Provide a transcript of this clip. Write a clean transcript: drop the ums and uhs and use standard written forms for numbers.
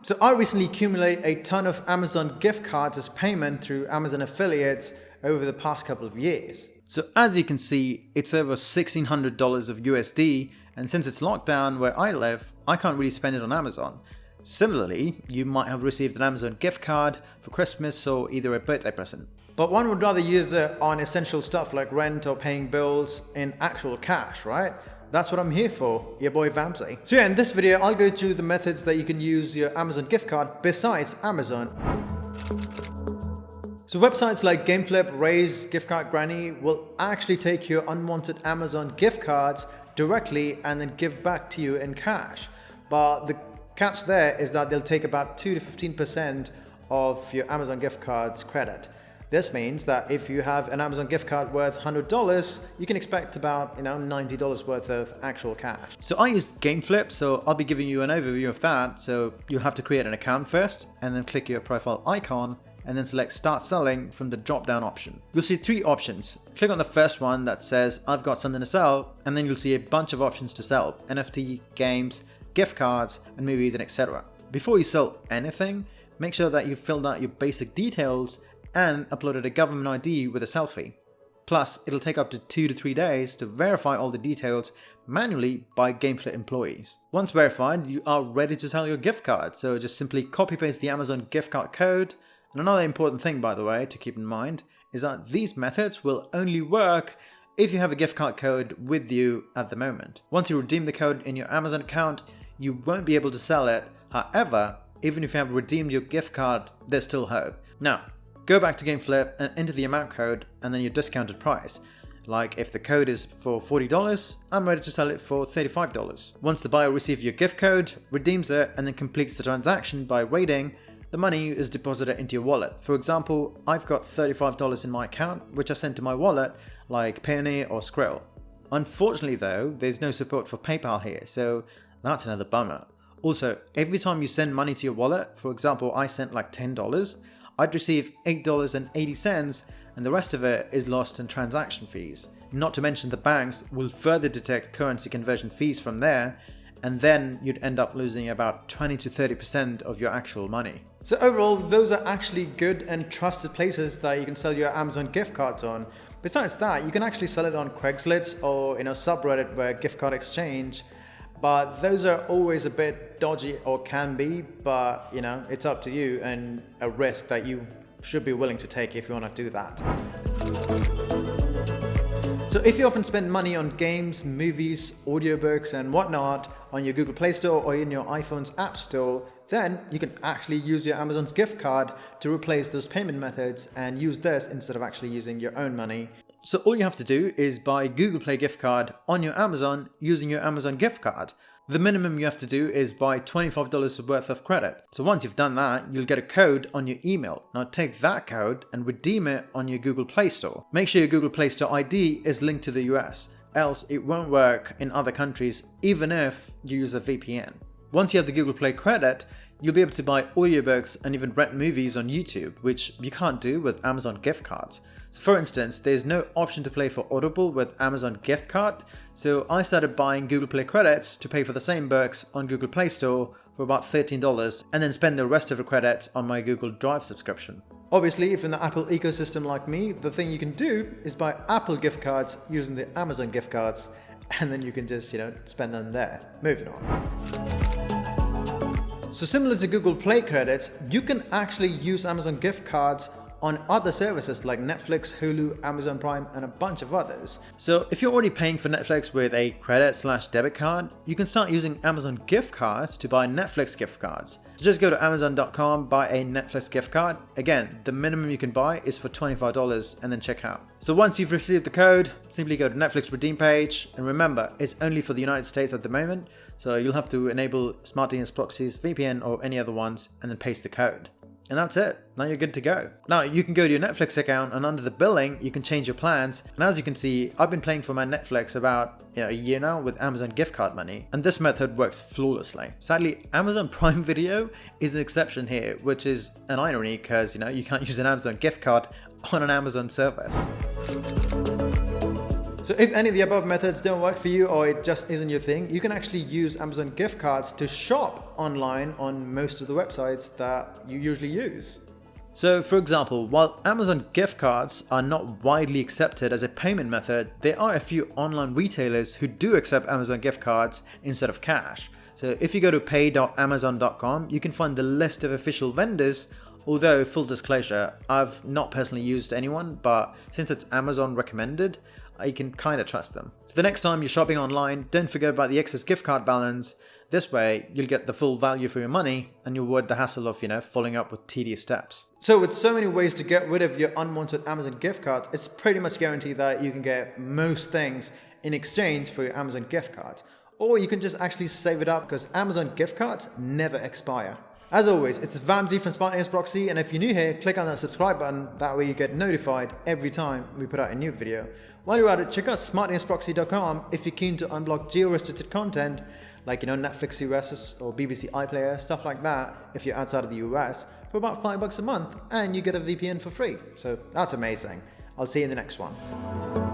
So I recently accumulated a ton of Amazon gift cards as payment through Amazon affiliates over the past couple of years. So as you can see, it's over $1,600 of USD, and since it's locked down where I live, I can't really spend it on Amazon. Similarly, you might have received an Amazon gift card for Christmas or either a birthday present. But one would rather use it on essential stuff like rent or paying bills in actual cash, right? That's what I'm here for, your boy Vamsy. So yeah, in this video, I'll go through the methods that you can use your Amazon gift card besides Amazon. So websites like Gameflip, Raise, Gift Card Granny will actually take your unwanted Amazon gift cards directly and then give back to you in cash. But the catch there is that they'll take about 2 to 15% of your Amazon gift card's credit. This means that if you have an Amazon gift card worth $100, you can expect about $90 worth of actual cash. So I used Gameflip, so I'll be giving you an overview of that. So you'll have to create an account first and then click your profile icon and then select Start Selling from the drop-down option. You'll see 3 options. Click on the first one that says I've got something to sell, and then you'll see a bunch of options to sell: NFT, games, gift cards, and movies, and etc. Before you sell anything, make sure that you've filled out your basic details and uploaded a government ID with a selfie. Plus, it'll take up to 2 to 3 days to verify all the details manually by Gameflip employees. Once verified, you are ready to sell your gift card. So just simply copy paste the Amazon gift card code. And another important thing, by the way, to keep in mind is that these methods will only work if you have a gift card code with you at the moment. Once you redeem the code in your Amazon account, you won't be able to sell it. However, even if you have redeemed your gift card, there's still hope. Now, go back to Gameflip and enter the amount code and then your discounted price. Like if the code is for $40, I'm ready to sell it for $35. Once the buyer receives your gift code, redeems it, and then completes the transaction by rating, the money is deposited into your wallet. For example, I've got $35 in my account, which I sent to my wallet, like Payoneer or Skrill. Unfortunately though, there's no support for PayPal here, so that's another bummer. Also, every time you send money to your wallet, for example, I sent like $10, I'd receive $8.80, and the rest of it is lost in transaction fees. Not to mention the banks will further detect currency conversion fees from there, and then you'd end up losing about 20 to 30% of your actual money. So overall, those are actually good and trusted places that you can sell your Amazon gift cards on. Besides that, you can actually sell it on Craigslist or in a subreddit where gift card exchange. But those are always a bit dodgy, or can be, but it's up to you and a risk that you should be willing to take if you want to do that. So if you often spend money on games, movies, audiobooks and whatnot on your Google Play Store or in your iPhone's App Store, then you can actually use your Amazon's gift card to replace those payment methods and use this instead of actually using your own money. So all you have to do is buy Google Play gift card on your Amazon using your Amazon gift card. The minimum you have to do is buy $25 worth of credit. So once you've done that, you'll get a code on your email. Now take that code and redeem it on your Google Play Store. Make sure your Google Play Store ID is linked to the US, else it won't work in other countries even if you use a VPN. Once you have the Google Play credit, you'll be able to buy audiobooks and even rent movies on YouTube, which you can't do with Amazon gift cards. So for instance, there's no option to play for Audible with Amazon gift card, so I started buying Google Play credits to pay for the same books on Google Play Store for about $13 and then spend the rest of the credits on my Google Drive subscription. Obviously, if in the Apple ecosystem like me, the thing you can do is buy Apple gift cards using the Amazon gift cards, and then you can just, spend them there. Moving on. So similar to Google Play credits, you can actually use Amazon gift cards on other services like Netflix, Hulu, Amazon Prime, and a bunch of others. So if you're already paying for Netflix with a credit/debit card, you can start using Amazon gift cards to buy Netflix gift cards. So just go to Amazon.com, buy a Netflix gift card. Again, the minimum you can buy is for $25 and then check out. So once you've received the code, simply go to Netflix redeem page. And remember, it's only for the United States at the moment. So you'll have to enable Smart DNS proxies, VPN, or any other ones, and then paste the code. And that's it. Now you're good to go. Now you can go to your Netflix account and under the billing, you can change your plans. And as you can see, I've been paying for my Netflix about a year now with Amazon gift card money. And this method works flawlessly. Sadly, Amazon Prime Video is an exception here, which is an irony because you can't use an Amazon gift card on an Amazon service. So if any of the above methods don't work for you or it just isn't your thing, you can actually use Amazon gift cards to shop online on most of the websites that you usually use. So for example, while Amazon gift cards are not widely accepted as a payment method, there are a few online retailers who do accept Amazon gift cards instead of cash. So if you go to pay.amazon.com, you can find the list of official vendors. Although, full disclosure, I've not personally used anyone, but since it's Amazon recommended, you can kind of trust them. So the next time you're shopping online, don't forget about the excess gift card balance. This way, you'll get the full value for your money and you'll avoid the hassle of, following up with tedious steps. So with so many ways to get rid of your unwanted Amazon gift cards, it's pretty much guaranteed that you can get most things in exchange for your Amazon gift cards. Or you can just actually save it up because Amazon gift cards never expire. As always, it's Vamsy from Smartness Proxy, and if you're new here, click on that subscribe button. That way you get notified every time we put out a new video. While you're at it, check out smartnessproxy.com if you're keen to unblock geo-restricted content like Netflix US or BBC iPlayer, stuff like that, if you're outside of the US, for about $5 a month, and you get a VPN for free. So that's amazing. I'll see you in the next one.